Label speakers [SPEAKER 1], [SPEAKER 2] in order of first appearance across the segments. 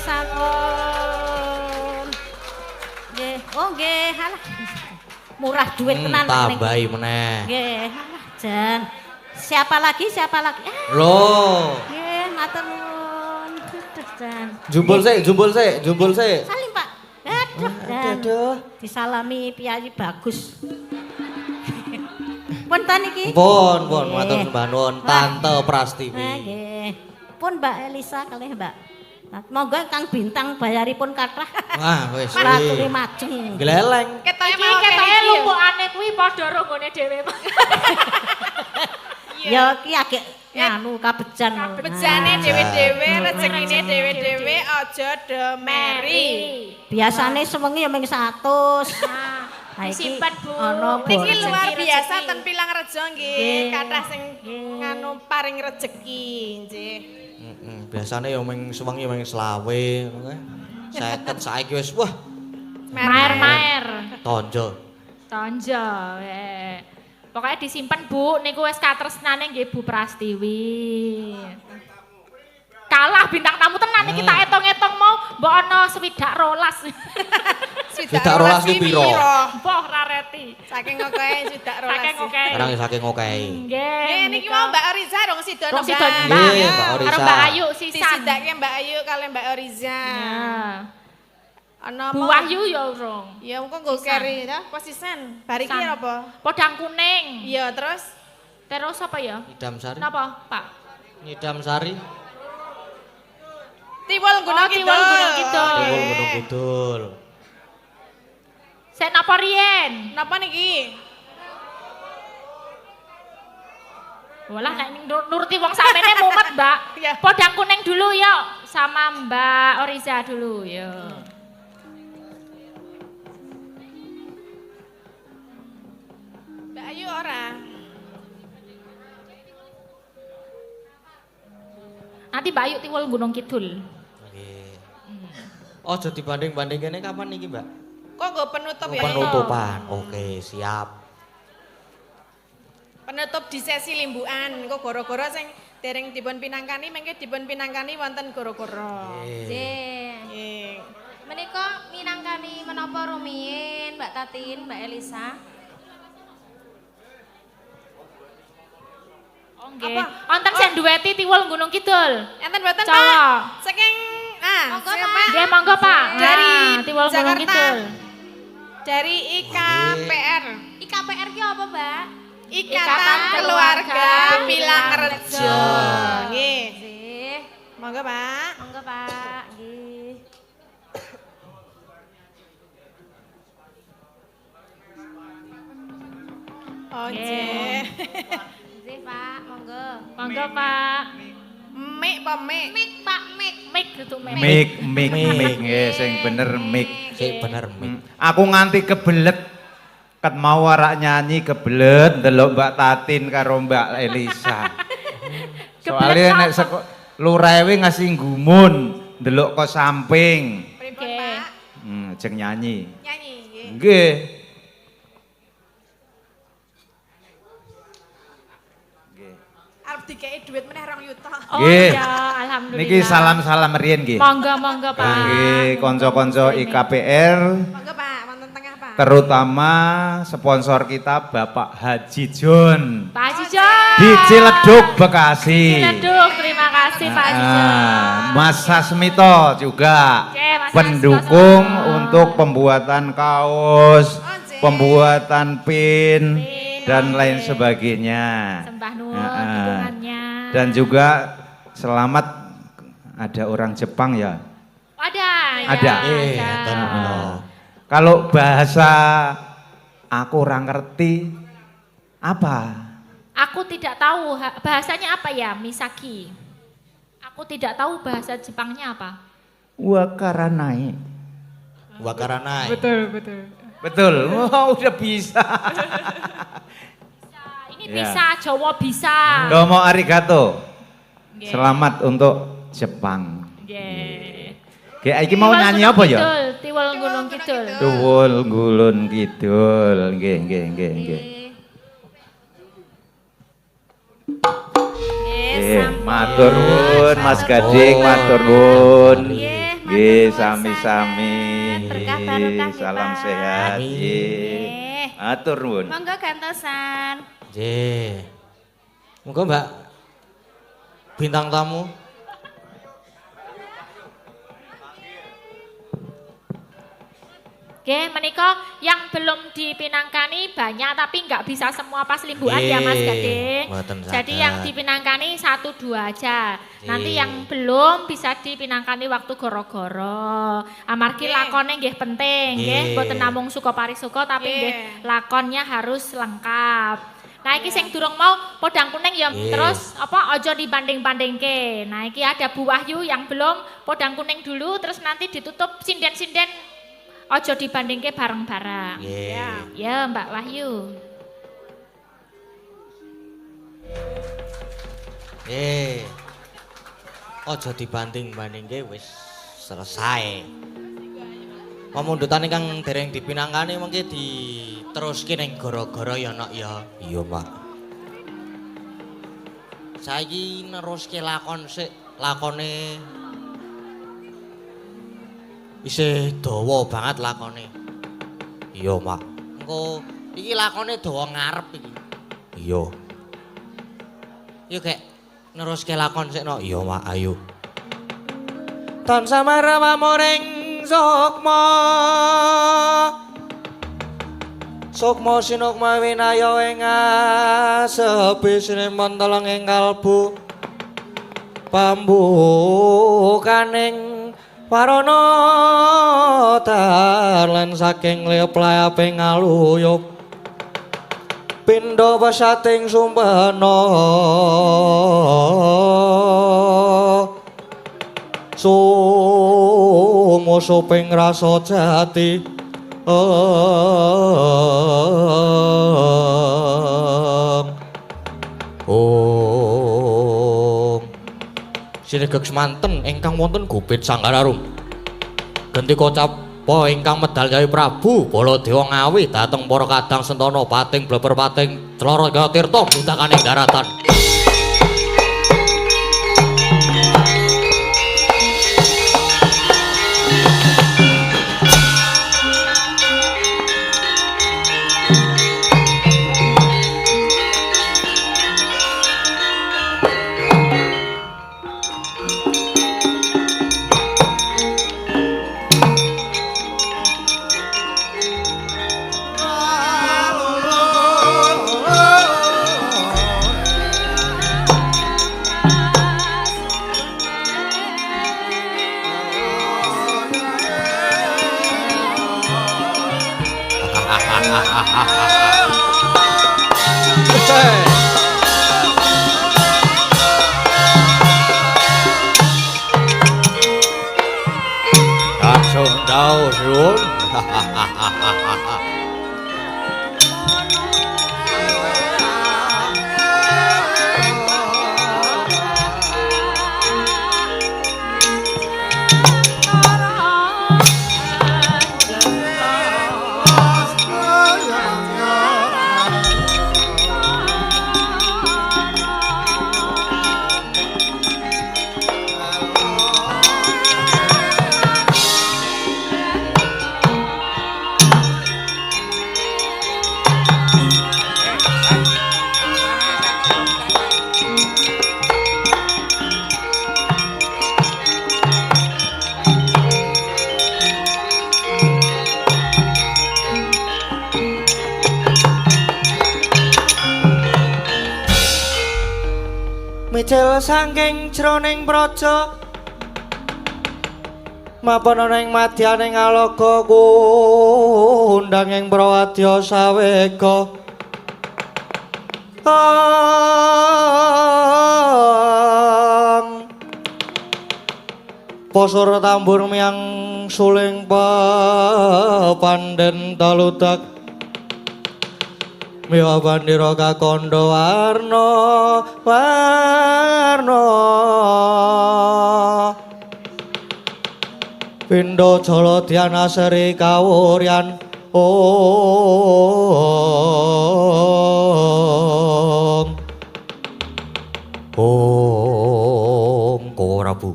[SPEAKER 1] Sampun. Nggih. Oh nggih, halah. Murah duit tenan
[SPEAKER 2] tambahi meneh.
[SPEAKER 1] Nggih, halah jan. Siapa lagi?
[SPEAKER 2] Loh.
[SPEAKER 1] Nggih, matur nuwun. Jan.
[SPEAKER 2] Jumbul sik.
[SPEAKER 1] Salim, Pak. Aduh. Disalami piyayi bagus. Punten iki?
[SPEAKER 2] Pun, matur sembah nuwun Tante Prastiwi.
[SPEAKER 1] Nggih. Pun Mbak Elisa kalih Mbak. Monggo Kang Bintang bayaripun kathah.
[SPEAKER 2] Wah, wis.
[SPEAKER 1] Lakune majeng.
[SPEAKER 2] Gleleng.
[SPEAKER 3] Ketoke lumpukane kuwi padha ronggone dhewe.
[SPEAKER 1] Ya iki agek nganu kabejan.
[SPEAKER 3] Kabejane dhewe-dhewe, rezekine dhewe-dhewe aja demeri.
[SPEAKER 1] Biasane sewengi ya mung 100. Nah,
[SPEAKER 3] disimpen Bu.
[SPEAKER 1] Niki
[SPEAKER 3] luar biasa ten Pilang Rejo nggih, kathah sing nganu paring rezeki nggih.
[SPEAKER 2] Biasane ya mung sewengi mung 20, ngono kae. 50 saiki wis wah.
[SPEAKER 3] Maer-maer.
[SPEAKER 2] Tonjo.
[SPEAKER 3] Pokoknya disimpen Bu, niku wis katresnane nggih Bu Prastiwi. Kalah bintang tamu tenan iki tak etong-etong mau mbok ana 12.
[SPEAKER 2] Swidak rolas ki piro?
[SPEAKER 3] Mbah ra reti.
[SPEAKER 4] Saking okehe swidak rolas.
[SPEAKER 2] Saking okehe.
[SPEAKER 3] Nggih,
[SPEAKER 4] Niki mau Mbak Oriza dong sido
[SPEAKER 3] Mbak.
[SPEAKER 2] Nggih, Mbak Oriza.
[SPEAKER 3] Karo Mbak Ayu sisan.
[SPEAKER 4] Disidake Mbak Ayu kali Mbak Oriza. Ana
[SPEAKER 3] Bu Wahyu ya urung.
[SPEAKER 4] Ya engko nggo keri ta, posisen. Bariki apa?
[SPEAKER 3] Podang kuning.
[SPEAKER 4] Iya, terus
[SPEAKER 3] Terus apa ya?
[SPEAKER 2] Idam Sari.
[SPEAKER 3] Napa, Pak?
[SPEAKER 2] Idam Sari.
[SPEAKER 4] Tiwul Gunung Kidul.
[SPEAKER 3] Tiwul
[SPEAKER 2] Gunung Kidul.
[SPEAKER 3] Sik napa riyen?
[SPEAKER 4] Napa niki?
[SPEAKER 3] Walah nek nuruti wong samene mumet, Mbak. Podang kuning dulu yuk sama Mbak Oriza dulu yuk.
[SPEAKER 4] Mbak Ayu ora.
[SPEAKER 3] Nanti Mbak Ayu Tiwul Gunung Kidul.
[SPEAKER 2] Nggih. Aja dibanding-banding kene kapan niki, Mbak?
[SPEAKER 4] Kok nggo penutup ya?
[SPEAKER 2] Penutupan. Oke, siap.
[SPEAKER 4] Penutup di sesi limbukan. Kok goro-goro sing dereng dipun pinangkani mengke dipun pinangkani wonten goro-goro.
[SPEAKER 5] Nggih. Menika minangkani menapa rumiyin Mbak Tatin, Mbak Elisa?
[SPEAKER 3] Oh nggih. Wonten sing duweti Tiwul Gunung Kidul.
[SPEAKER 4] Enten mboten,
[SPEAKER 3] Cowok.
[SPEAKER 4] Pak? Saking
[SPEAKER 5] Monggo,
[SPEAKER 4] siapa?
[SPEAKER 5] Pak.
[SPEAKER 3] Nggih monggo Pak.
[SPEAKER 4] Dari
[SPEAKER 3] Tiwul Gunung
[SPEAKER 4] Jakarta.
[SPEAKER 3] Kidul.
[SPEAKER 4] Dari IKPR.
[SPEAKER 5] IKPR ki apa, Mbak?
[SPEAKER 4] Ikatan Keluarga Pilang Rejo. Nggih.
[SPEAKER 5] Nggih.
[SPEAKER 4] Monggo, Pak.
[SPEAKER 5] Monggo, Pak. Nggih.
[SPEAKER 4] Oh, nggih.
[SPEAKER 5] Nggih, Pak. Monggo.
[SPEAKER 3] Monggo Pak.
[SPEAKER 4] Mik apa mik?
[SPEAKER 5] Mik, Pak, mik.
[SPEAKER 3] Mik gitu Mik.
[SPEAKER 6] Mik nggih sing bener mik.
[SPEAKER 2] Sik bener mik.
[SPEAKER 6] Aku nganti kebelet ket mau warak nyanyi kebelet ndelok Mbak Tatin karo Mbak Elisa. Soalnya nek lurewe ngasih gumun ndelok kok samping.
[SPEAKER 4] Pripun, Pak?
[SPEAKER 6] Jeng nyanyi.
[SPEAKER 4] Nyanyi nggih.
[SPEAKER 6] Nggih.
[SPEAKER 4] Arep dikei dhuwit meneh 2 yuta.
[SPEAKER 3] Oh
[SPEAKER 6] Nggih.
[SPEAKER 3] ya, alhamdulillah.
[SPEAKER 6] Niki salam-salam riyen nggih.
[SPEAKER 3] Monggo Pak.
[SPEAKER 6] Nggih, kanca-kanca IKPR
[SPEAKER 4] Monggo, Pak, wonten tengah, Pak.
[SPEAKER 6] terutama sponsor kita Bapak Haji John
[SPEAKER 3] Pak Haji John.
[SPEAKER 6] di Ciledug Bekasi.
[SPEAKER 3] Ciledug, terima kasih Pak Haji John.
[SPEAKER 6] Mas Sasmito juga
[SPEAKER 3] Oke, Mas
[SPEAKER 6] pendukung
[SPEAKER 3] Sasmito.
[SPEAKER 6] untuk pembuatan kaos,
[SPEAKER 4] Oke.
[SPEAKER 6] pembuatan pin dan
[SPEAKER 3] oke.
[SPEAKER 6] lain sebagainya.
[SPEAKER 3] Sembah nuwun
[SPEAKER 6] Ah,
[SPEAKER 3] dukungannya.
[SPEAKER 6] Dan juga selamat ada orang Jepang ya.
[SPEAKER 3] Ada.
[SPEAKER 6] Ada. Kalau bahasa aku orang ngerti apa?
[SPEAKER 3] Aku tidak tahu bahasanya apa ya, Misaki. Aku tidak tahu bahasa Jepangnya apa.
[SPEAKER 6] Wakaranai.
[SPEAKER 2] Wakaranai.
[SPEAKER 6] Betul. Oh, udah bisa.
[SPEAKER 3] Ini
[SPEAKER 6] Ya.
[SPEAKER 3] bisa, Jawa bisa.
[SPEAKER 6] Domo arigato.
[SPEAKER 3] Nggih.
[SPEAKER 6] Selamat untuk Jepang.
[SPEAKER 3] Nggih.
[SPEAKER 6] Kayak iki mau nyanyi apa ya?
[SPEAKER 3] Tiwul Gunung Kidul.
[SPEAKER 6] Tuwul Gulun Kidul. Nggih. Matur nuwun Mas Gading, matur nuwun.
[SPEAKER 3] Nggih,
[SPEAKER 6] Nggih, sami-sami.
[SPEAKER 5] Berkah barokah nggih,
[SPEAKER 6] Salam
[SPEAKER 5] Pak.
[SPEAKER 6] sehat.
[SPEAKER 2] Amin.
[SPEAKER 6] Nggih. Atur nuwun.
[SPEAKER 5] Monggo gantosan.
[SPEAKER 2] Nggih. Monggo Mbak bintang tamu.
[SPEAKER 3] Oke, menika yang belum dipinangkani banyak tapi nggak bisa semua pas limbuan ya Mas Gading.
[SPEAKER 2] Mboten
[SPEAKER 3] Jadi
[SPEAKER 2] saged.
[SPEAKER 3] yang dipinangkani 1-2 aja. Nanti
[SPEAKER 2] Nggih.
[SPEAKER 3] yang belum bisa dipinangkani waktu goro-goro. Amargi
[SPEAKER 4] Nggih.
[SPEAKER 3] lakonnya nggih penting, nggih.
[SPEAKER 2] Nggih.
[SPEAKER 3] Mboten namung suka parisuka tapi
[SPEAKER 4] Nggih.
[SPEAKER 3] nggih lakonnya harus lengkap. Nah iki sing durung mau podang kuning ya
[SPEAKER 2] Nggih.
[SPEAKER 3] terus apa aja dibanding-bandingke. Nah iki ada Bu Wahyu yang belum podang kuning dulu terus nanti ditutup sinden-sinden aja dibandingke bareng-bareng.
[SPEAKER 2] Nggih.
[SPEAKER 3] Ya Mbak Wahyu.
[SPEAKER 2] Aja dibanding-bandingke wis selesai. Pamundhutan ingkang dereng dipinangkani mengke diteruske ning gara-gara ya nak ya. Iya, Pak. Saiki neruske lakon sik, lakone isih dawa banget lakone. Iya, Mak. Engko iki lakone dawa ngarep iki. Iya. Yo kek neruske lakon sik no. Iya, Mak, ayo. Tansah maramamuring sukma. Sukma sinukma winaya ing asepi sinemon teleng ing kalbu. Pambukaning warana dalan saking leplayaping aluyup pindha pesating sumpena sumusuping rasa jati Sinegek semanten ingkang wonten gupit Sanggararum. Genti kocapa ingkang medal Kyai Prabu Baladewa ngawi dhateng para kadang sentana pating bleber pating Clara Tirta bundakaning daratan. Langsung jauh sun. Micil saking jroning praja mapan ana ing madyaning alaga kundang ing prawadya sawega posur tambur miang suling pepandhen taludak miwa bandira kakandha warna pindha jala dhyana seri kawuryan Om Kowo Prabu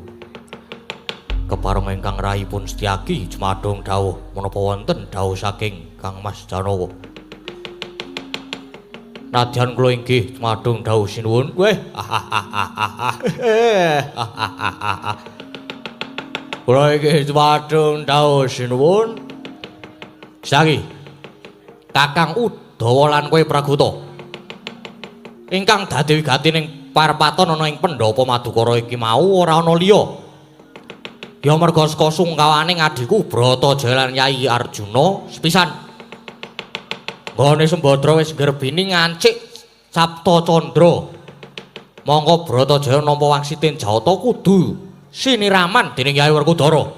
[SPEAKER 2] kepareng ingkang rayi Rayipun Setyaki jumadung dawuh menapa wonten dawuh saking Kang Mas Janowo. Nadyan kula inggih jumadung dawuh sinuwun. Weh. Kula inggih jumadung dawuh sinuwun. Sagi. Kakang Udawa lan kowe Praguta. Ingkang dadi wigatining parepaton ana ing Pendhapa Madukara iki mau ora ana liya. Ya merga saka sungkawaning adhiku Bratajaya lan Yai Arjuna sepisan. Nggone Sembadra wis nggerbini ngancik Sapta Candra. Monggo Bratajaya nampa wangsiten Jawata kudu siniraman dening Yai Werkudara.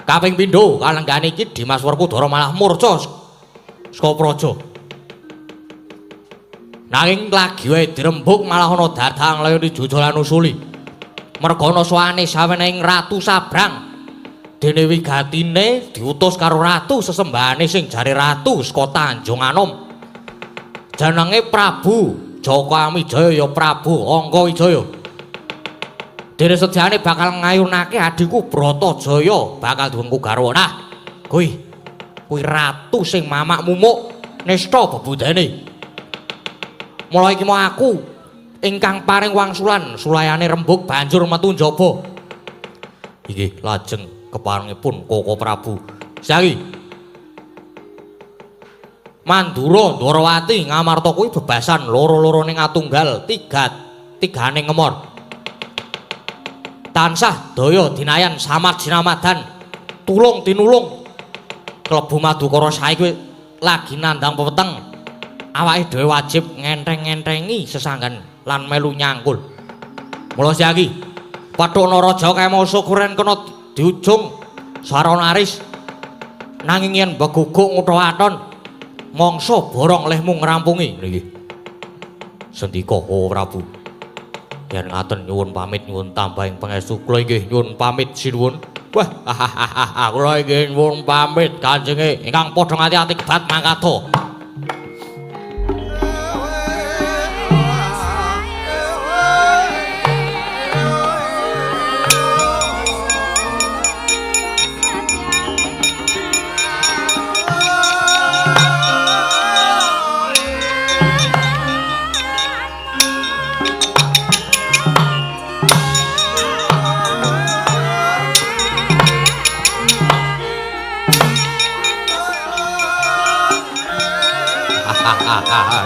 [SPEAKER 2] Kaping pindho kalenggane iki Dimas Werkudara malah murca saka praja. Nanging lagi wae dirembug malah ana dadang layani jujolan usuli. Mergana sowane saweneing Ratu Sabrang dene wigatine diutus karo ratu sesembahane sing jare ratu saka Tanjung Anom. Jenenge Prabu Jaka Amijaya ya Prabu Angga Wijaya. Dene sediane bakal ngayunake adhiku Bratajaya bakal duwengku garwa. Nah, kuwi ratu sing mamak mumuk nista bebudene. Mula iki mau aku ingkang paring wangsulan sulayane rembug banjur metu njaba. Iki lajeng keparengipun Koko Prabu. Saiki Mandura Ndwarawati Ngamarta kuwi bebasan loro-lorone ngatunggal tigane ngemor. Tansah daya dinayan samad sinamadan tulung tinulung. Klebu Madukara saiki lagi nandhang pepeteng. Awake dhewe wajib ngenteng-ngentengi sesanggan lan melu nyangkul. Mula saiki Pathuk Naraja kemo syukuren kena diujung Saranaris. Nanging yen beguguk ngutha waton mangsa borong lehmu ngrampungi niki. Sendika Prabu. Yen ngaten nyuwun pamit nyuwun tambahing pangestu kula inggih nyuwun pamit sinuwun. Wah, kula inggih nyuwun pamit kanjenge ingkang padha ngati-ati kebat mangkata.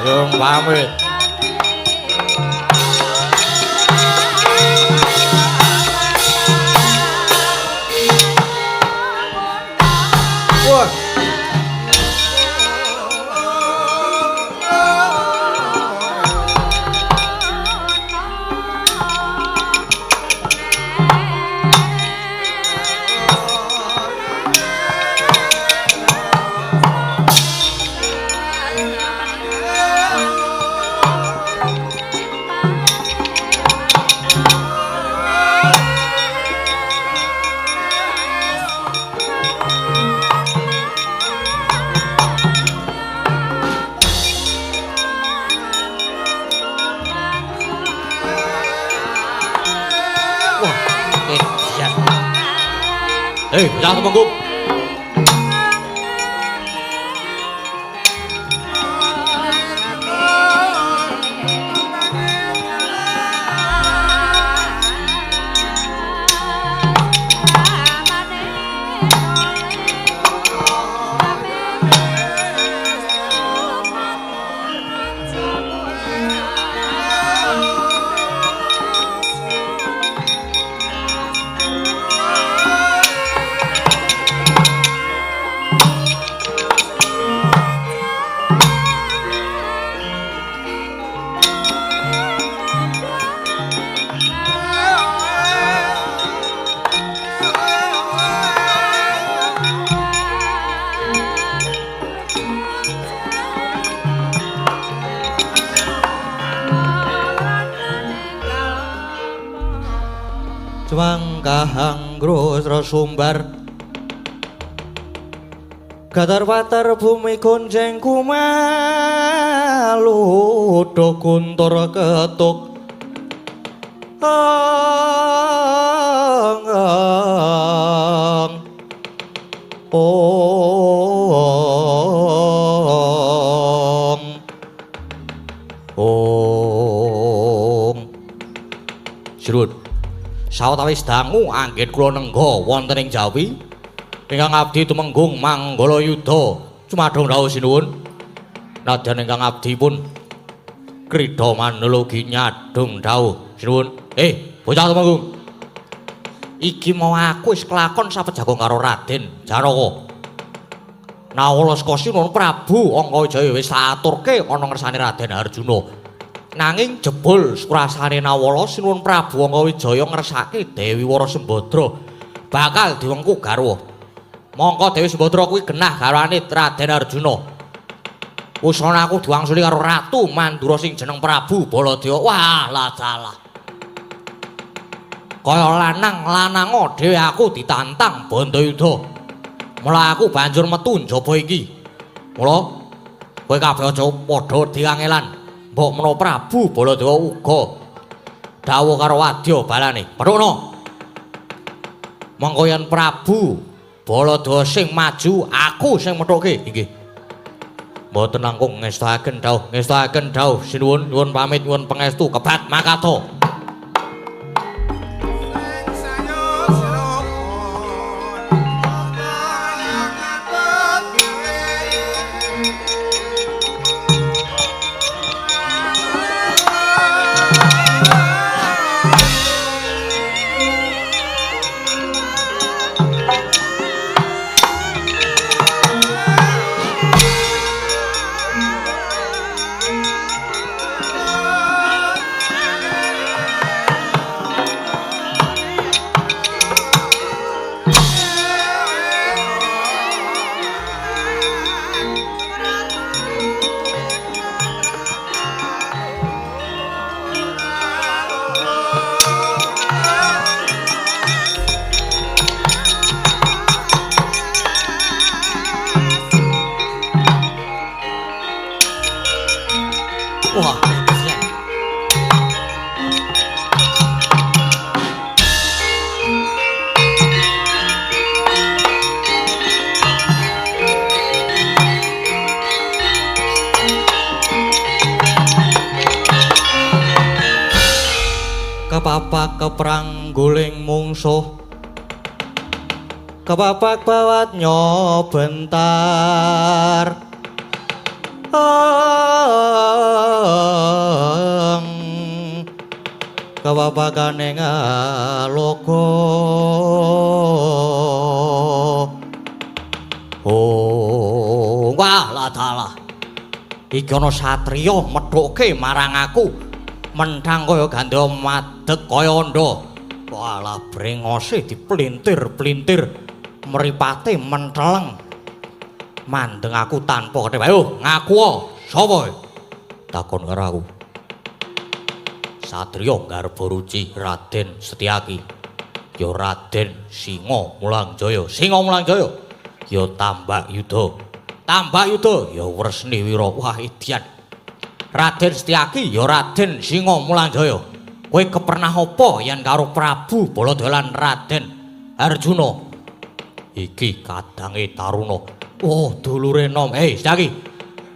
[SPEAKER 2] Yung pamit. Wah. Jangan Temenggung. Kahanggrus resumbar Gatar watar bumi gonceng kumalu do guntur ketuk Om Sirun sawetawis dangu anggit kula nengga wonten ing Jawi ingkang abdi tumenggung manggala yuda cumadong rawuh sinuwun nadyan ingkang abdi pun krida manulugi nyadong dawuh sinuwun bocah tumenggung iki mau aku wis kelakon sapejagon karo Raden Janaka Nawala saka Sinuwun Prabu Angkajaya wis aturke ana ngersane Raden Arjuna. Nanging jebul surasane Nawala Sinuwun Prabu Angkajaya ngersake Dewi Warasembadra bakal diwengku garwa. Mongko Dewi Sembadra kuwi genah garwane Raden Arjuna. Usana aku diwangsuli karo Ratu Mandura sing jeneng Prabu Baladewa. Wah, lah dalah. Kaya lanang-lananga dhewe aku ditantang Bandayuda. Mula aku banjur metu njaba iki. Mula kowe kabeh aja padha diangelan. Mbok menawa Prabu Baladewa uga dawuh karo wadya balane. Peruna. Monggo yen Prabu Baladewa sing maju, aku sing methuke inggih. Mboten langkung ngestakaken dawuh sinuwun nyuwun pamit nyuwun pangestu kebat makato. Kepapak keprang guling mungsuh kepapak bawat nyobentar kepapakane ngaloka wah lah dalah iki ana satriya medhoke marang aku menthang kaya gandha madeg kaya andha. Walah brengose diplintir-plintir, mripate menteleng. Mandeng aku tanpa ketep. Ayo ngaku sapa? Takon karo aku. Satriya garba ruci Raden Setyaki. Ya Raden Singa Mulangjaya. Singa Mulangjaya. Ya Tambak Yuda. Tambak Yuda ya Wresni Wira. Wah edian. Raden Setyaki ya Raden Singa Mulangjaya. Kowe kepernah apa yen karo Prabu Baladewa lan Raden Arjuna? Iki kadange taruna. Oh, dulure nom. Setyaki.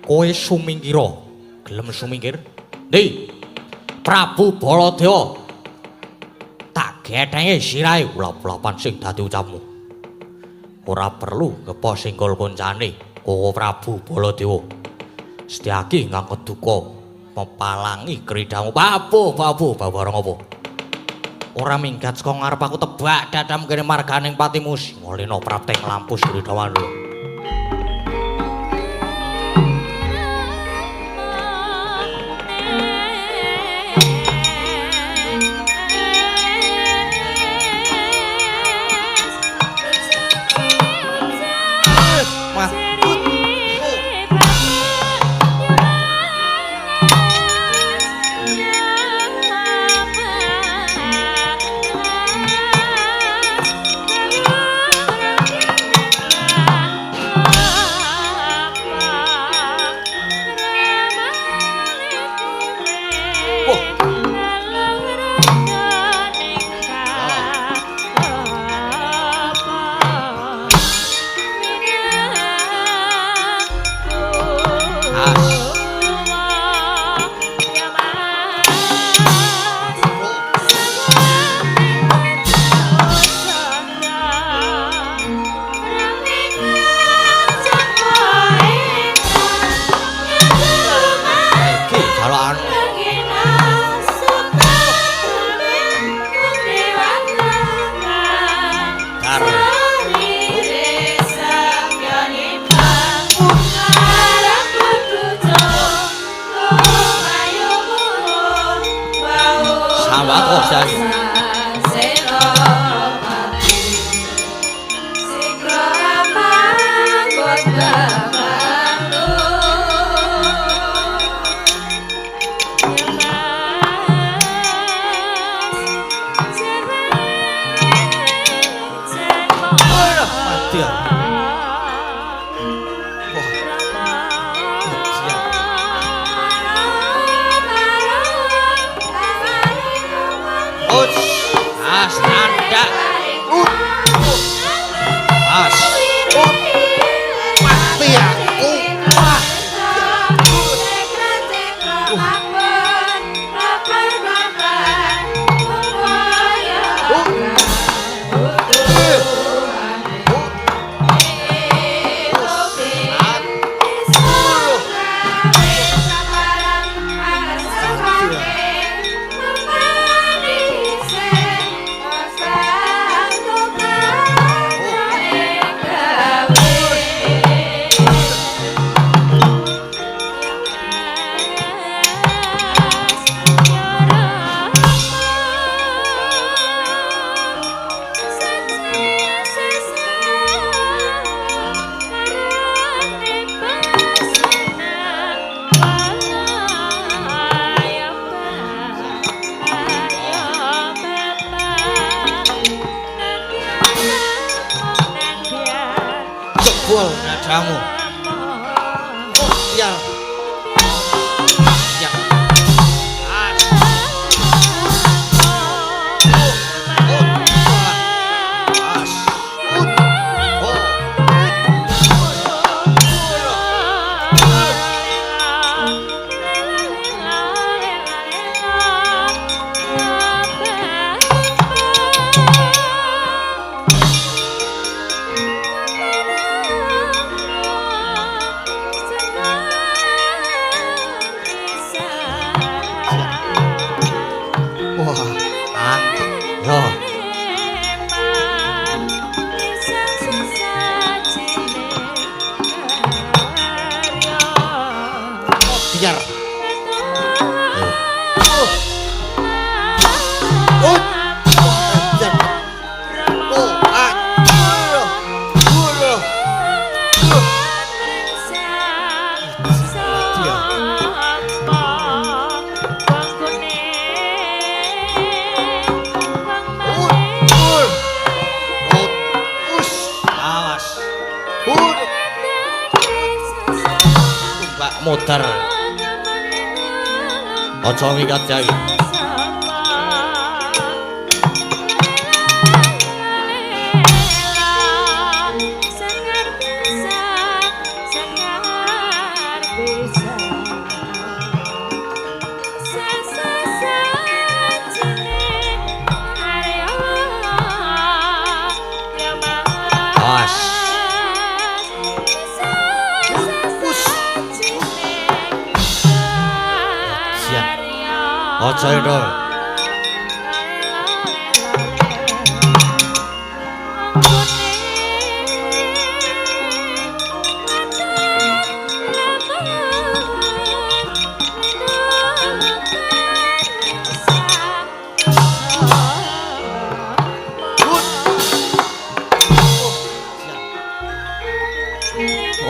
[SPEAKER 2] Kowe sumingkira. Gelem sumingkir? Ndi? Prabu Baladewa. Tak gethenge sirahe ulap-ulapan sing dadi ucapmu. Ora perlu ngepo singgol koncane kowe Prabu Baladewa. Setyaki ngangkat duka mepalangi keridamu. Babu barang apa? Ora minggat saka ngarep aku tebak dadam kene marganing patimu Singalena prapteng lampus kridawan.
[SPEAKER 5] Oh
[SPEAKER 2] jamu. Oh, iya. Iya. Ah. Oh, as. Oh. Wah, yo. Biar. Oh. Biar. Oh, ah. Awas. Mbak muter. Aja wikat jai. Awas. Siap. Aja itu.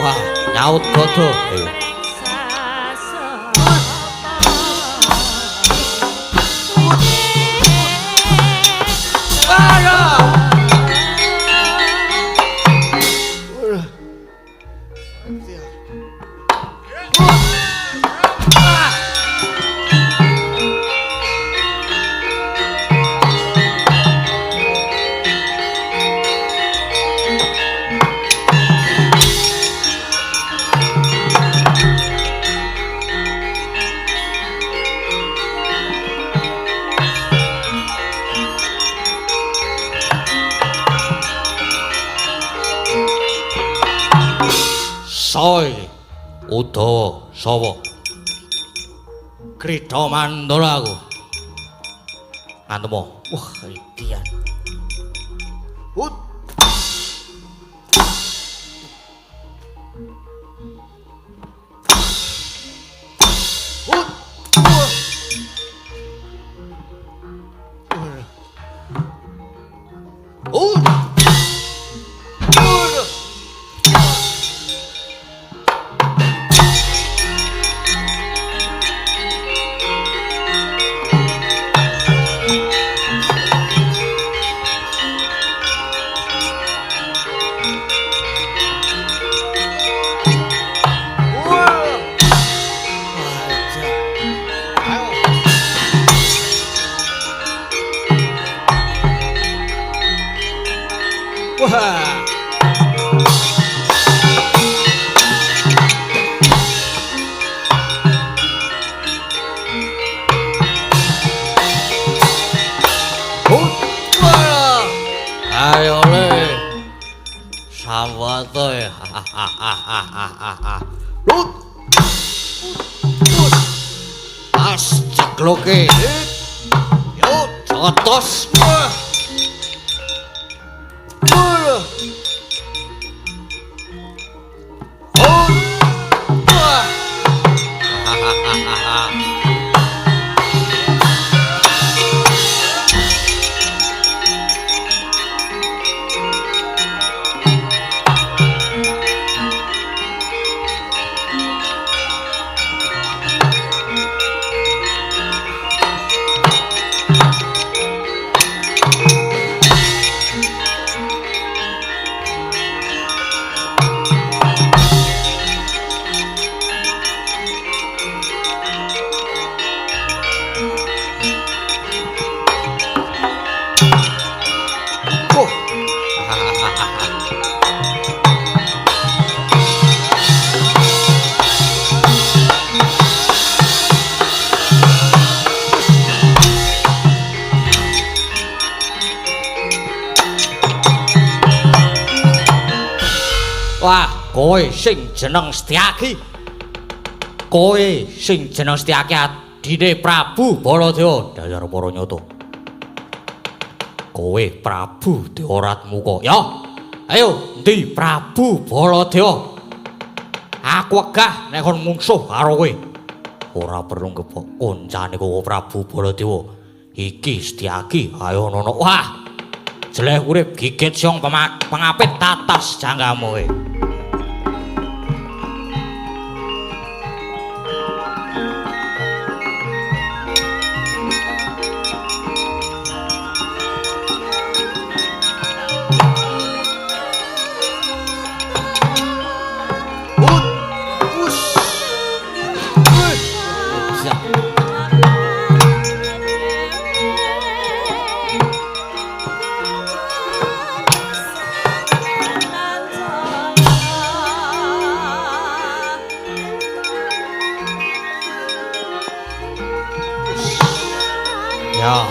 [SPEAKER 2] Wah, nyaut godo. Ayo. Soy Udawa Sawa Krita Mandala aku ngantemo wah idian Hut Hut Hut Wah. Ayo le. Sambatoy. Lut. As cekloke. Yo jotos. Wah, kowe sing jeneng Setyaki. Kowe sing jeneng Setyaki adine Prabu Baladewa Dayar Paranyata. Kowe Prabu Dewaratmuka. Ya. Ayo, ndi Prabu Baladewa? Aku wegah nek kon mungsuh karo kowe. Ora perlu kepok koncane kowe Prabu Baladewa. Iki Setyaki ayo nono. Wah. Jeleh urip gigit siong pengapit tatas janggamu kowe. Ya.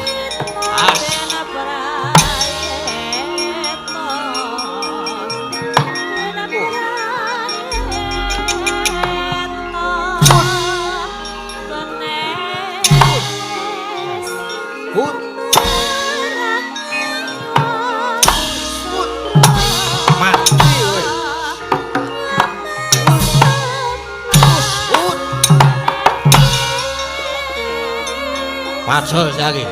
[SPEAKER 2] Majo lagi.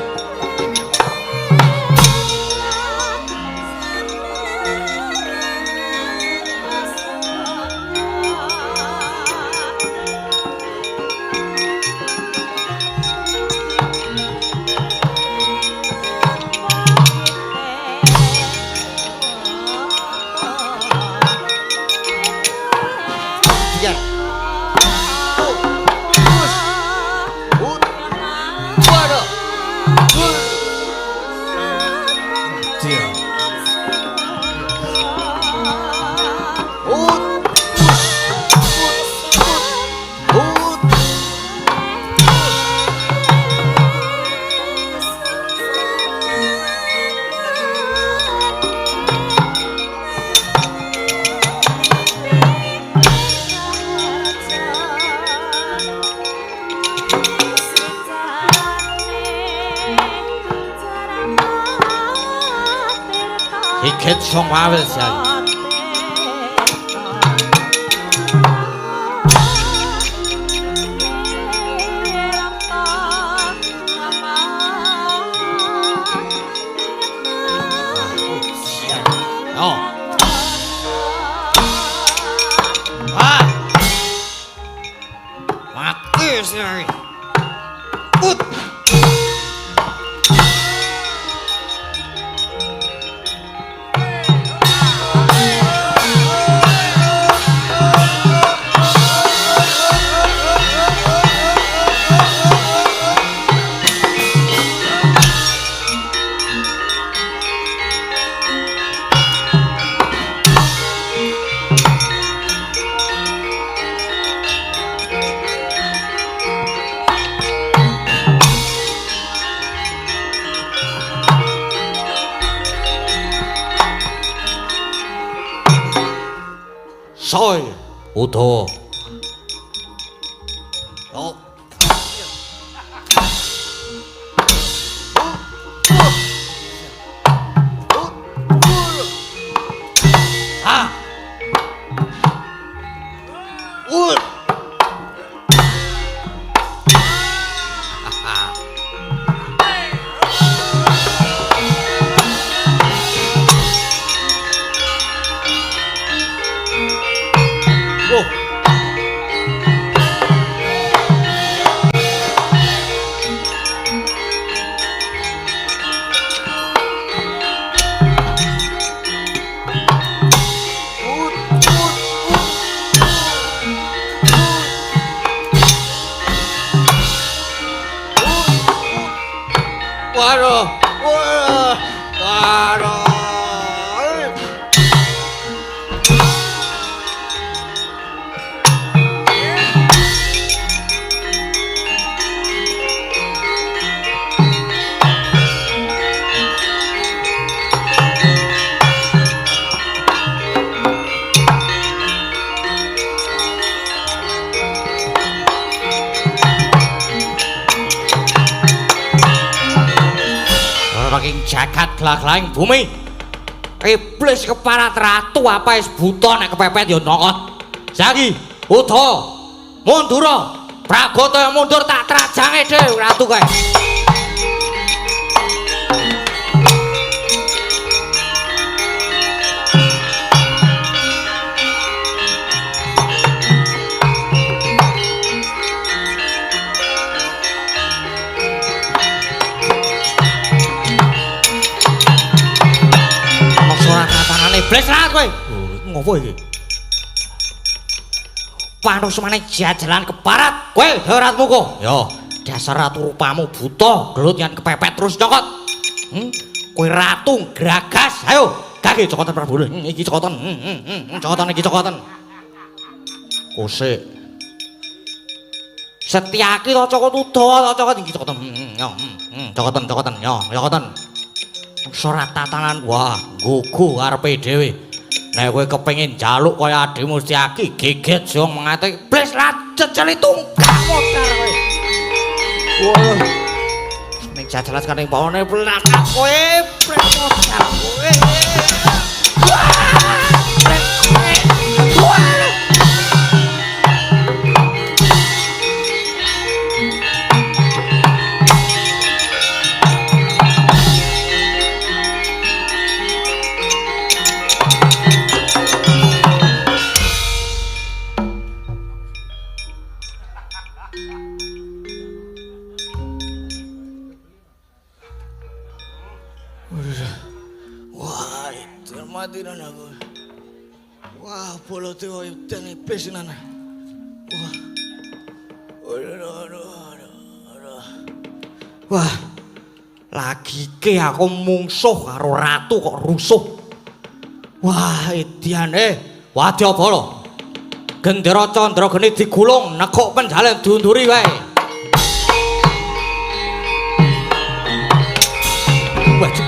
[SPEAKER 2] Iket song wawel siali. Mati siali. Soy Udawa. Oh. Ah. saking jagat glaglaing bumi. Iblis keparat ratu apa is buta nek kepepet ya nokot. Saiki Uda mundura. Pragata yang mundur tak trajange dhewe ratu kae. Iblis ra kowe. Ngopo iki? Panusmane jajalan keparat. Kowe daratmu kok. Ya, dasar ratu rupamu buta, gelut yen kepepet terus nyokot. Kowe ratu gragas. Ayo, kaki cokotan Prabu. Iki cokotan. Cokotan iki cokotan. Kosek. Setyaki to cokot Udawa to cokot iki cokotan. Cokotan. Yo, cokotan. Sorat tatanan wah gugu arepe dhewe nek kowe kepengin njaluk kaya adhimu Setyaki geget sing mengate blas ra ceceli tunggang motor kowe wah nek jajalan kene pawone belakang kowe blas motor kowe
[SPEAKER 7] matinan aku. Wah, bolo dewa dan iblis nana. Wah.
[SPEAKER 2] Wah. Lagi ke aku mungsuh karo ratu kok rusuh. Wah, ediane Wadyabala. Gendera Candrageni digulung, nekuk penjalen diunduri wae. Wah.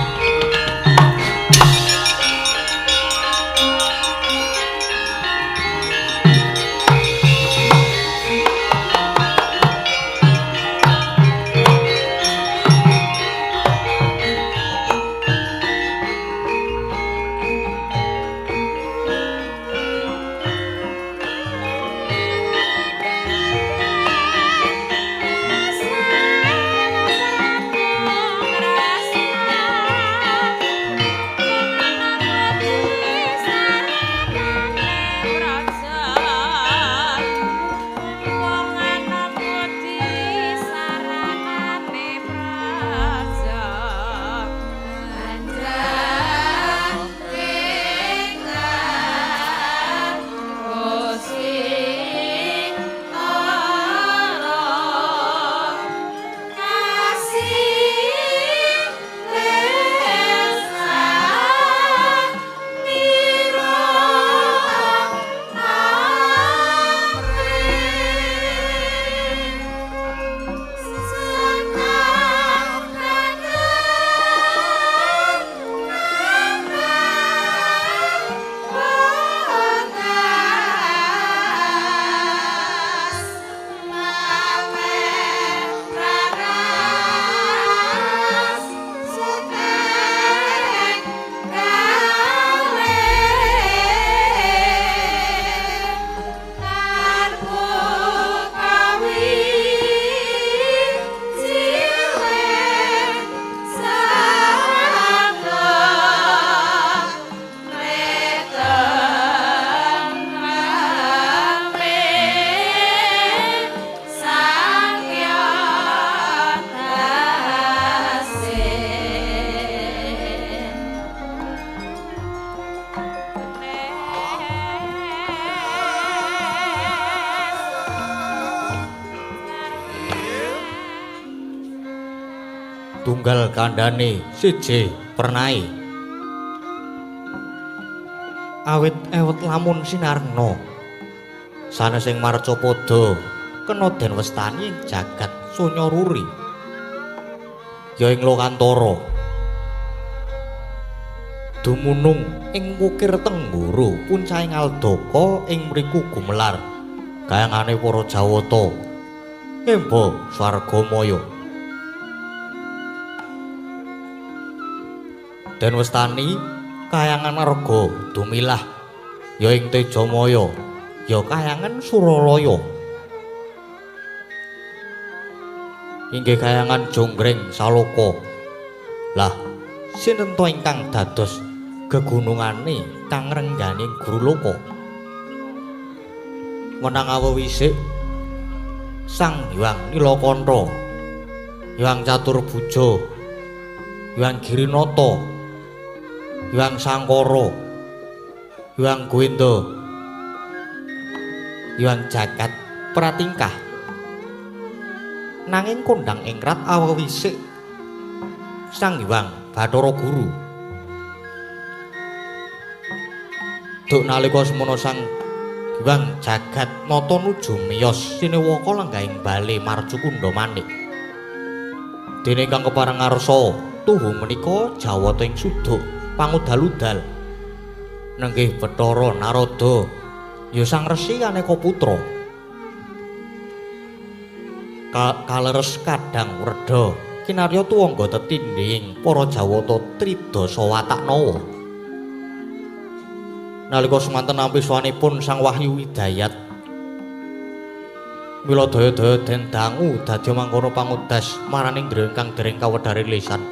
[SPEAKER 2] Tunggal kandhane siji pernai awit ewet lamun sinarengna sanesing marcapada kena den westani jagat Sanyaruri ya ing Lokantara dumunung ing wukir Tenggoro puncahing Aldaka ing mriku gumelar kayangane para Jawata emba Swargamaya Den Westani kayangan Arga Dumilah ya ing Tejamaya ya kayangan Suralaya inggih kayangan Jonggreng Saloka. Lah sinten to ingkang dados gegunungane kang rengganing Guru Loka? Menang awewisik Sang Hyang Nilakantha, Hyang Caturbuja, Hyang Girinata, Hyang Sangkara, Hyang Gwenda, Hyang Jagat Pratingkah. Nanging kondang ingrat awewisik Sang Hyang Bathara Guru. Duk nalika semana Sang Hyang Jagat nata nuju miyos sinewaka lenggahing bale Marcukunda Manik. Dene kang kepareng ngarsa tuhu menika jawata ing suduk pangudal-udal nenggih Bathara Narada ya Sang Resi aneka putra. Kaleres kadang reda kinarya tuwangga tetindhing para jawata tridasa wataknawa. Nalika semanten nampi sawanipun Sang Wahyu Widayat mila daya-daya den dangu dadi mangkono pangudas maraning ndra ingkang dereng kawedhare lisan.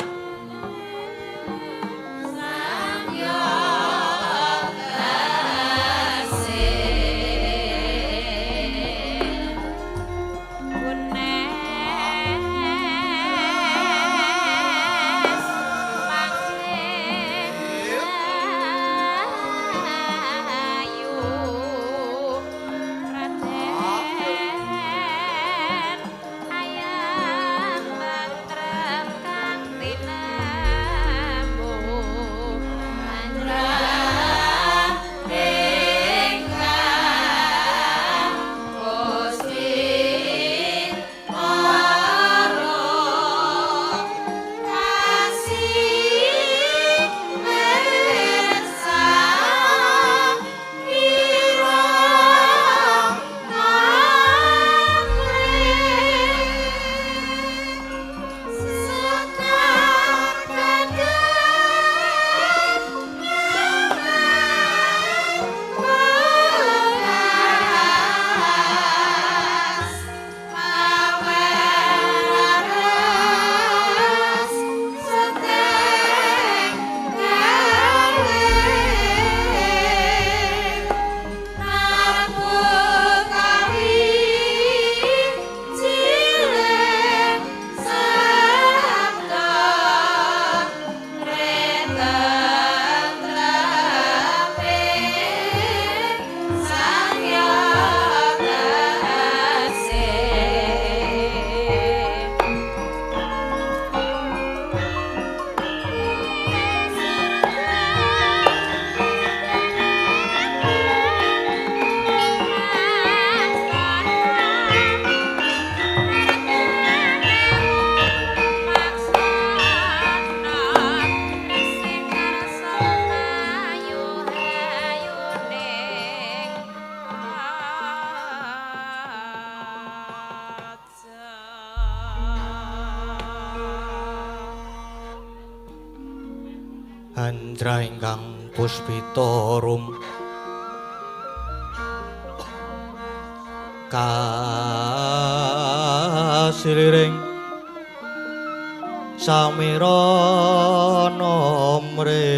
[SPEAKER 2] Handra ingkang puspita rum kasiliring samira nomre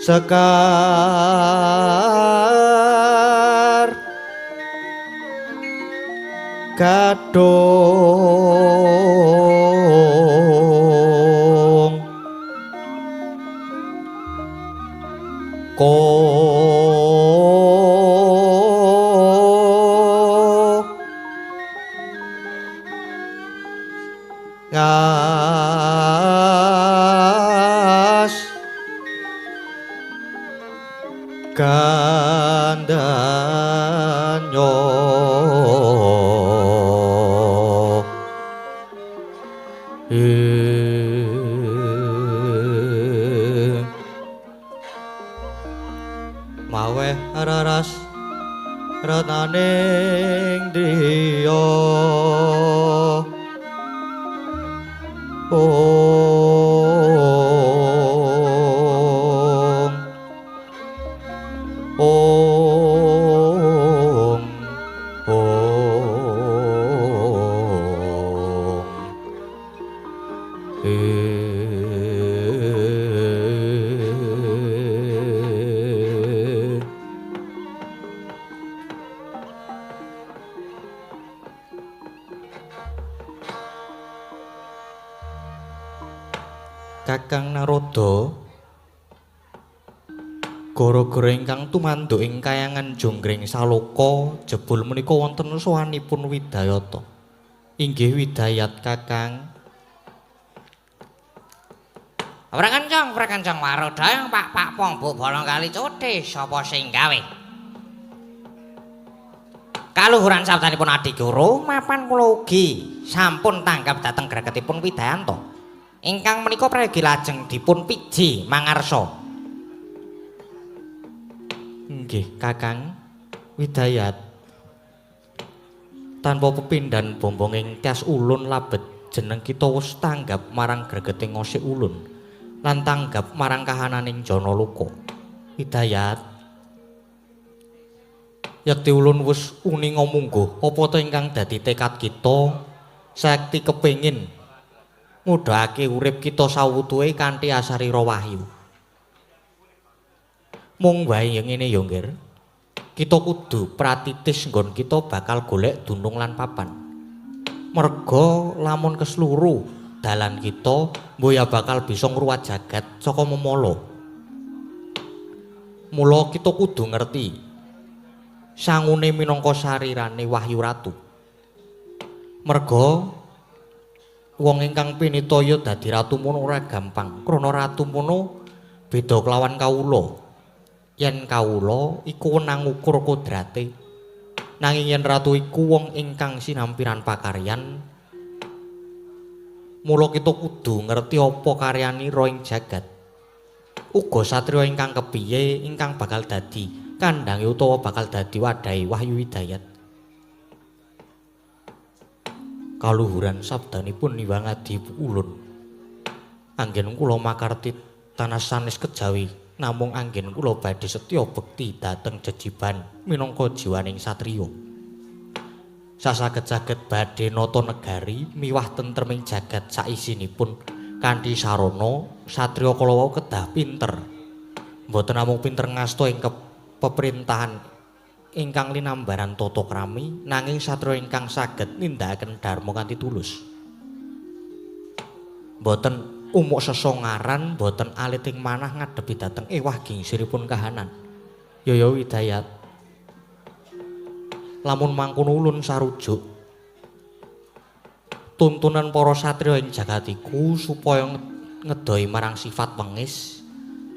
[SPEAKER 2] Sekar Gadong Ko Ngas Gandanyo indriya Kakang Narada gara-gara ingkang tumanduk ing kayangan Jonggring Saloka jebul menika wonten sowanipun Widayata. Inggih Widayat Kakang.
[SPEAKER 8] Prakancang warodha Pak Pongbo bolong kali cothe sapa sing gawe? Kaluhuran sabdanipun Adi Guru mapan kula ugi sampun tanggap dhateng gregetipun Widayanto. Ingkang menika prayogi lajeng dipun piji mangarsa.
[SPEAKER 2] Nggih Kakang Widayat. Tanpa pepindhan bombong ing tias ulun labet jeneng kita wis tanggap marang gregeting Ngosik Ulun lan tanggap marang kahananing Janaluka. Widayat. Yekti ulun wis uninga mungguh apa ta ingkang dadi tekad kita sakti kepengin ngudhake urip kita sawutuhe kanthi asarira wahyu. Mung wae yen ngene ya, Nggir. Kita kudu pratitis nggon kita bakal golek dunung lan papan. Merga lamun kesluru dalan kita mboya bakal bisa ngruwat jagat saka memala. Mula kita kudu ngerti sangune minangka sarirane Wahyu Ratu. Merga wong ingkang pinitaya dadi ratu mono ora gampang. Krana ratu mono beda kelawan kawula. Yen kawula iku wenang ukur kodrate. Nanging yen ratu iku wong ingkang sinampiran pakaryan. Mula kita kudu ngerti apa karyanira ing jagat. Uga satriya ingkang kepiye ingkang bakal dadi kandhange utawa bakal dadi wadahe Wahyu Widayat. Kaluhuran sabdanipun Hyang Adi Ulun. Anggen kula makarti tanas sanes kejawi, namung anggen kula badhe setya bekti dhateng jejiban minangka jiwaning satriya. Sasaget-saget badhe nata negari miwah tentreming jagat saisinipun kanthi sarana satriya kala wau kedah pinter. Mboten namung pinter ngasta ing peperintahan ingkang linambaran tata krami nanging satriya ingkang saged nindakaken dharma kanthi tulus. Mboten umuk sesongaran, mboten aliting manah ngadepi dhateng ewah gingsiripun kahanan. Yaya Widayat. Lamun mangkono ulun sarujuk tuntunan para satriya ing jagat iku supaya ngedoi marang sifat wengis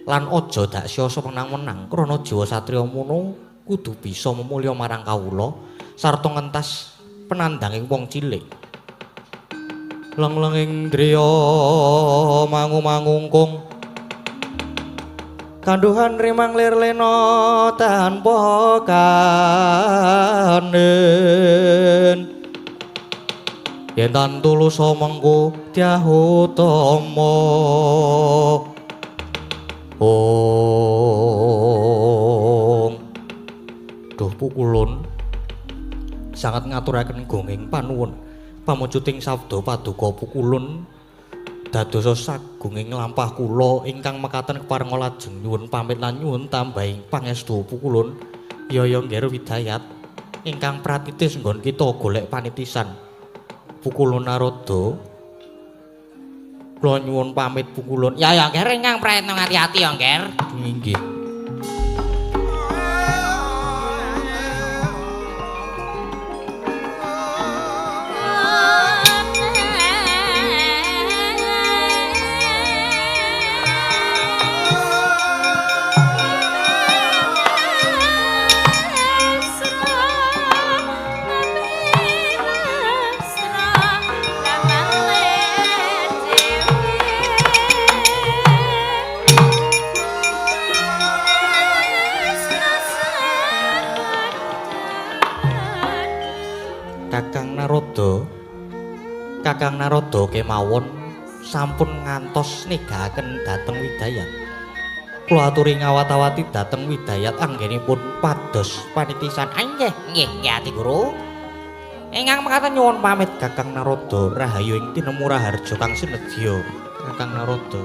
[SPEAKER 2] lan aja dak sia-sia menang-menang krana jiwa satriya mono kudu bisa memulya marang kawula sarta ngentas penandanging wong cilik. Lenglenging driya mangu-mangungkung kanduhan rimang lir lena tanpa kanen yen tan tulus mengko dyahutama Duh Pukulun sangat ngaturaken gonging panuwun pamujuting sabda paduka Pukulun dadosa sagunging lampah kula ingkang mekaten keparenga lajeng nyuwun pamit lan nyuwun tambahing pangestu Pukulun. Yaya Ngger Widayat ingkang pratitis nggon kita golek panitisan Pukulun Narada. Kula nyuwun pamit Pukulun.
[SPEAKER 8] Yaya Ngger ingkang praetna ngati-ati ya Ngger.
[SPEAKER 2] Inggih.
[SPEAKER 8] Kakang Narada kemawon sampun ngantos negakaken dhateng Widayat. Kula aturi ngawat-awati dhateng Widayat anggenipun pados panitisan. Nggih, Ati Guru. Ingkang mekaten nyuwun pamit Kakang Narada rahayu ing tinemu raharja kang sinedya Kakang Narada.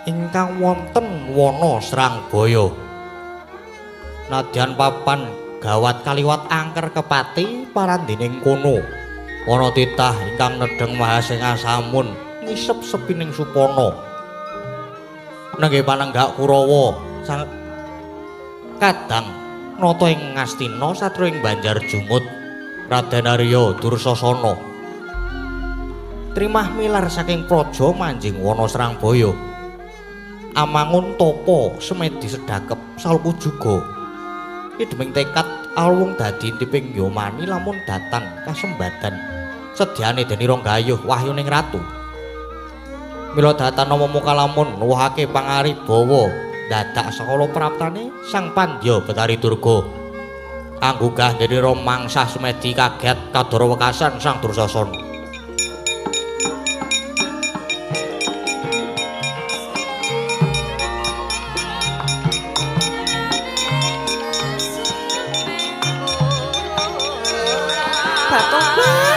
[SPEAKER 8] Ingkang wonten wana Srangbaya nadyan papan gawat kaliwat angker kepati parandining kono ana titah ingkang nedheng Mahasenga samun ngisep sepining supana nenggih panenggak Kurawa kadang nata ing Ngastina satru ing Banjar Jumut Raden Arya Dursasana trimah milar saking praja manjing wana Srangbaya amangun topo semedi sedakep salku juga ideming tekad alung dadi tiping yomani lamun datan kasembadan sediane deni Ranggayuh wahyuning ratu mila datan nama muka lamun nuwuhake pangaribawa dadak sakala praptane Sang Pandya Betari Durga anggugah deni romangsah semedi kaget kadara wekasan Sang Dursasana.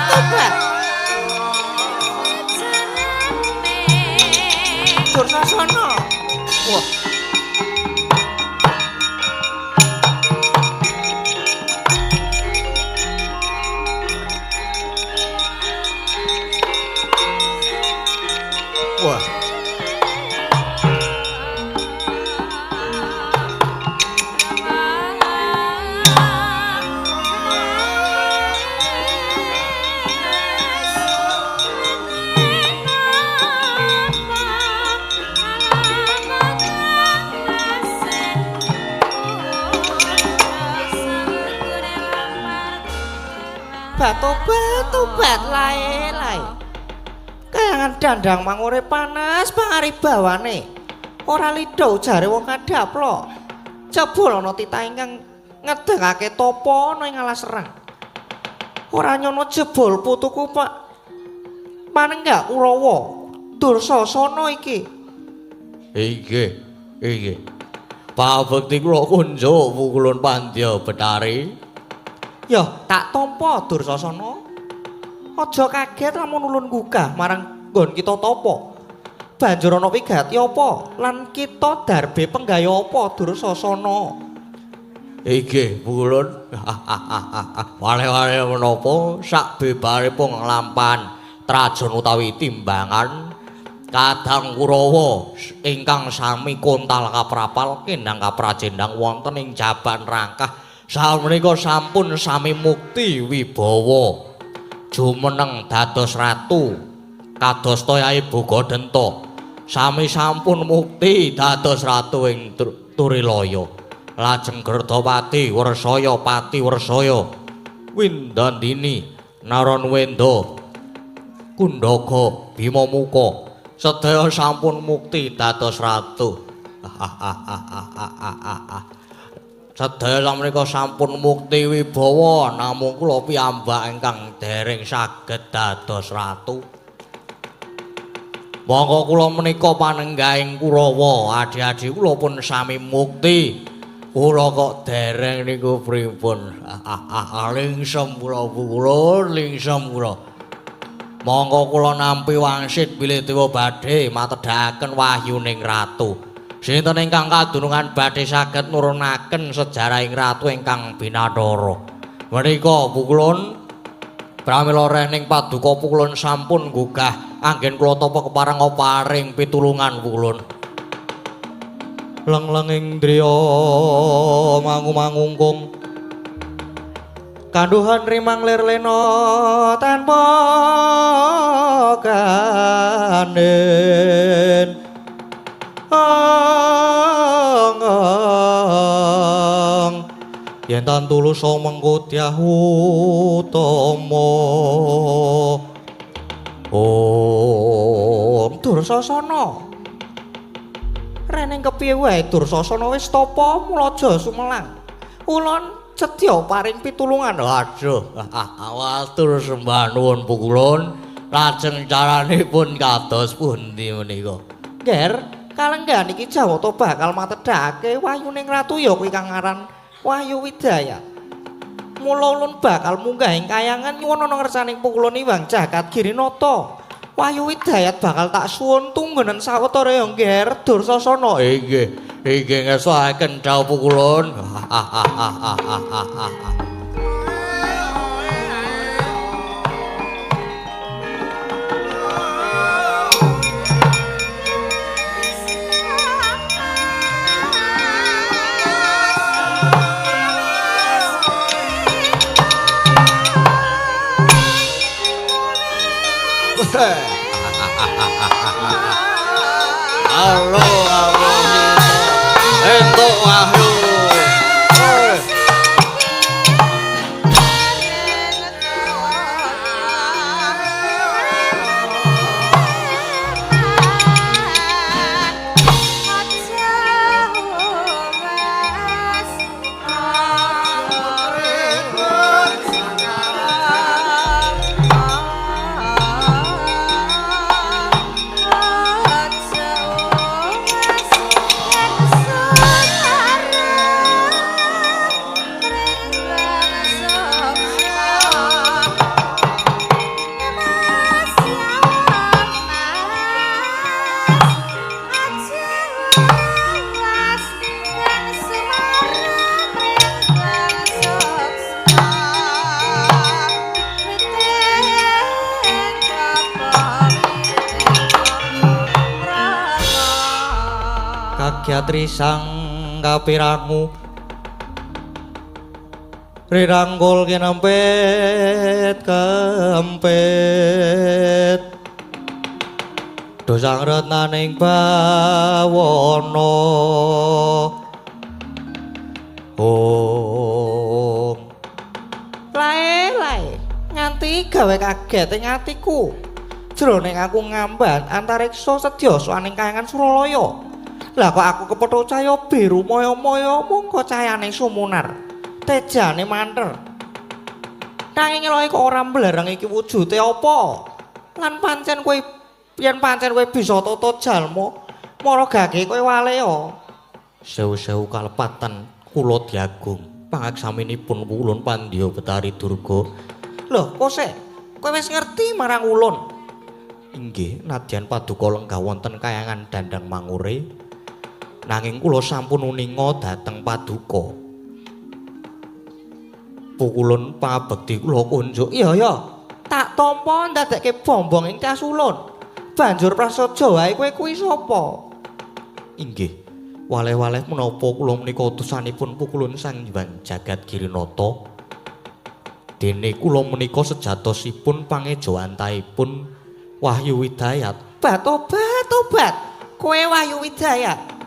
[SPEAKER 5] Tobat.
[SPEAKER 8] Dursasana. Wah. Wah.
[SPEAKER 5] Tobat lae. Kayangan dandang mangure panas pangaribawane. Ora lida ujare wong kadhaplo. Jebul ana titah ingkang ngedengake tapa ana ing alas serang. Ora nyono jebul putuku Pak Panenggak Kurawa Dursasana iki.
[SPEAKER 2] Inggih. Pabekti kula kunja pukulun Pandya Betari.
[SPEAKER 8] Ya, tak tampa Dursasana. Aja kaget lamun ulun gugah marang nggon kita tapa. Banjur ana wigati apa lan kita darbe penggaya apa Dursasana.
[SPEAKER 2] Inggih, pukulun. Wale-wale menapa sak bebaripun nglampahan trajon utawi timbangan kadang Kurawa ingkang sami kontal kaprapal kendang kaprajendang wonten ing jaban rangkah samenika sampun sami mukti wibawa jumeneng dados ratu kados Yai Bogadenta sami sampun mukti dados ratu ing Turilaya lajeng Gerdapati Wersaya Pati Wersaya Windandini Naranwenda Kundaga Bimamuka sedaya sampun mukti dados ratu Sedaya samangika sampun mukti wibawa namung kula piyambak ingkang dereng saged dados ratu. Monggo kula menika panenggahing Kurawa, adi-adi kula pun sami mukti. Kula kok dereng niku pripun? Lingsem kula kula, lingsem kula. Monggo kula nampi wangsit bilih dewa badhe matedhaken wahyuning ratu. Sinten ingkang kadunungan badhe saged nurunaken sejarahing ratu ingkang Binathara. Menika pukulun pramila rehning paduka pukulun sampun gugah anggen kula tapa kepareng paring pitulungan pukulun. Leng-lenging driya mangu-mangungkung kanduhan rimang lir lena tanpa kanen yen tan tulus mengko utama Om Dursasana reneng kepiye wae Dursasana wis tapa mulaja sumelang ulun cedya paring pitulungan. Waduh, awatur sembah nuwun pukulun. Lajeng caranipun kados pundi menika? Nger, kalenggan iki Jawata bakal matedhake wahyuning ratu ya kuwi kang aran Wahyu Widayat. Mula ulun bakal munggah ing kayangan nyuwun ana ngersaning pukulun Iwang Jagat Girinata. Wahyu Widayat bakal tak suwun tunggunen sawetara ya Nger Dursasana. Inggih ngersakaken dawuh pukulun. Halo, entuk wahyu. Kagyatri sang kapirangu rirangkul kinempit kempit dosang retnaning bawana Om lae nganti gawe kaget ing atiku jroning aku ngamban antariksa sedya saning kayangan Suralaya. Lah kok aku kepethuk cahya biru moyo-moyo mungko cahayane sumunar tejane manter nanging eloke kok ora mblarang iki wujude apa lan pancen kowe yen pancen kowe bisa tata jalma mara gage kowe waleo sewu-sewu kalepatan kula diagung pangaksaminipun ulun Pandya Betari Durga. Lho kose kowe wis ngerti marang ulun? Inggih nadyan paduka lenggah wonten kayangan Dandang Mangure nanging kula sampun uninga dhateng paduka. Pukulun pangabekti kula kunjuk. Iya, tak tampa ndadekke bombong ing kasulun. Banjur prasaja wae kowe kuwi sapa? Inggih, waleh-waleh menapa kula menika utusanipun Pukulun Sang Hyang Jagat Girinata. Dene kula menika sejatosipun pangejawantahipun Wahyu Widayat. Tobat. Kowe Wahyu Widayat.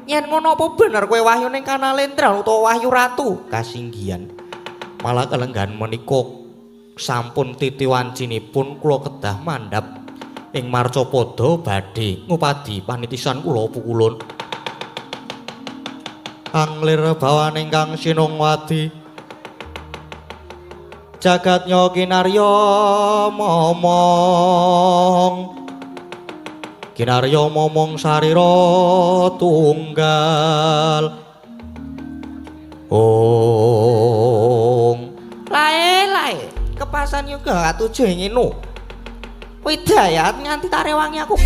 [SPEAKER 2] Yen ngono apa bener kowe wahyu ning Kanalendra utawa Wahyu Ratu? Kasinggihan. Malah kelenggan menika sampun titiwancinipun kula kedah mandhap ing Marcapada badhe ngupadi panitisan kula Pukulun.
[SPEAKER 8] anglir bawan ingkang sinungwadi jagatnya kinarya momong sarira tunggal lae kepasan juga gak tujuh nginu widayat nganti tarewangi aku